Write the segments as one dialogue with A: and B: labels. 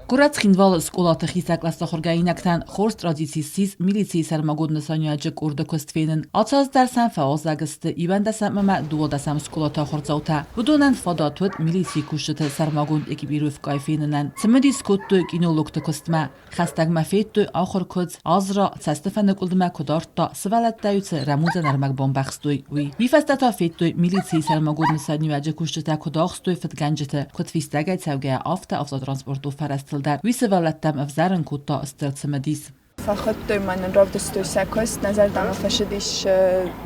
A: Կուրած խինվալ սկոլаты խիստակլաստախորգայինակտան խորս տրադիցիստիz Միլիցիյի սәрմագոнд նսաниուëջը կուրդը կուստվենն ացած դարսան ֆəuազəգստը իվանդասան մմə դուոդասամ սկոլаты ахуырдзаутը բուդոնան ֆադատուտ Միլիցիյի կուշտը սәрմագոнд էկիբիրուվ կայֆեննən цымыдисдзինад кинологты куыстիմը խաստագմə ֆետտը ахуырքոց ազրա ցաստəfənə կուլդմə կодтой սվալատտայուցը ռամուզը նարմակ բոմբախստոյ ուի վիֆաստատա ֆետտը Միլիցիյի սərmagond նսաниуëջը կուշտը կոդախստոյ ֆդգանջը կոդվիստագայ ցավգə ավտոտրանսպորտու фарастылдар ویسوالتم افزارن کوتا استر цымыдис.
B: فخدت من رافدستوی سکوست نظر دام فشدیش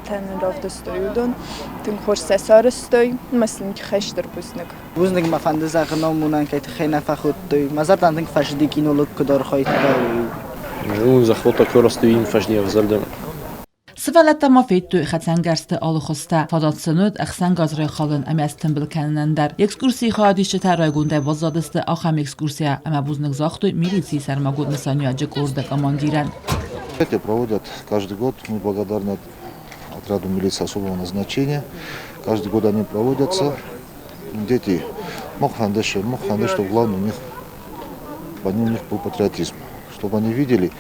B: تن رافدستویودون تن خورس سارستوی مثل که خشتر بوزنگ.
C: بوزنگ مفند زغنا مونن که تخیل فخدتوی نظر دام تن فشدی کینولوگ کدار خواهید
D: اون زخوتا کورستوی این فشدی افزاردم.
A: سوالتم فیتو хъцăнгăрзтă алыхоста фадатсынут ахсангазры халын амястын билкәннәндәр. Экскурсия хадишче тарайгунда базадысты ахам экскурсия ама бузнык захты милиции сәрмагонд нысаниуëджы кодты командирен.
E: Это проводят каждый год. Мы благодарны отряду милиции особого назначения. Каждый год они проводятся. Дети мохандыш, что главное у них был патриотизм, чтобы они видели,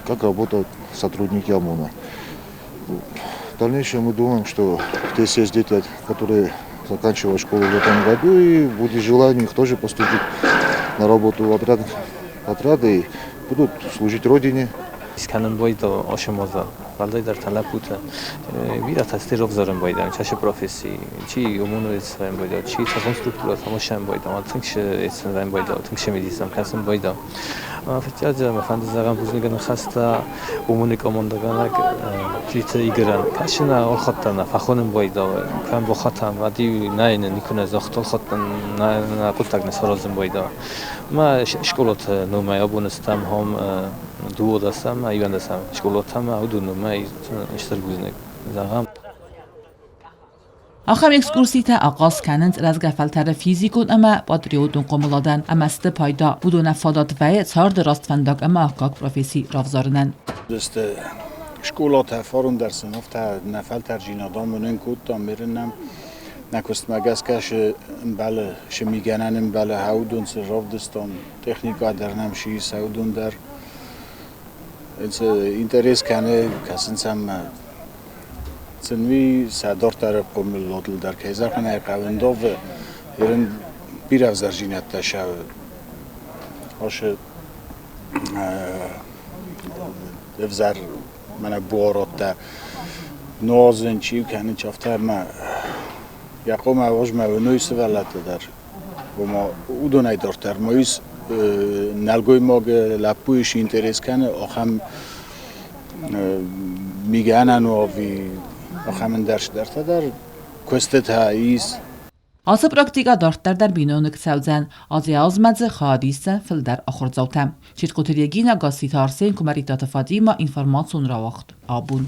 E: как работают сотрудники ОМОНа. В дальнейшем мы думаем, что здесь есть дети, которые заканчивают школу в этом году, и будет желание их тоже поступить на работу в отряды и будут служить родине.
F: کەنن باید آشمازا ولی در طلب بود بیرا تستیر افزارم باید چه پروفسی چی امونو استفاده باید چی کنسترکتورات همشم باید اما تنگش استفاده باید تنگش می‌دیسم کسیم باید فکر کنم مفند زغم بزنگان خسته امونی کامندگانک چیت ایگران کشنا آخاتنا فخونم باید کم بخاتم ودی نه نیکنه زاختال خاتن نه کلتگ نسرازم باید ما شکلات نومای آبونستم هم دو دستم ایوان دستم скъолатам او نومای اشتر گوزنگ زغم
A: Ахам экскурсита ағас кәнынц разгафалтары физикун ама патриотун қомыладан амасты пайда будуна фадат вәй царды растфандак ама аққақ професи равзарынан.
G: Скъолаты erfahrung dersen of ta nafaltar jinadamının kudta mirinam nakustmagaskash bale shmiganan bale haudun ravdistan technika dernam shi saudun der interes kane kasinsam Цынви садор тарап комилотл дар кезархана қавендов ерен бирав заржинатта шав оше евзар мана буоротта нозен чив кани чафтар ма яқом авож ма нойс валата дар бома удонай дортар моис налгой мог лапуиш интерес кане охам میگن و آخرین درس در کشته ایست.
A: آسب پراکتیکا دارتر بینونک سوزن از یازمز خادیسه فلدر ахуырдзаутăм. چیت قطریگینا گاسی تارسین کمریتات فادیما اینفرماسیون را وقت آبون.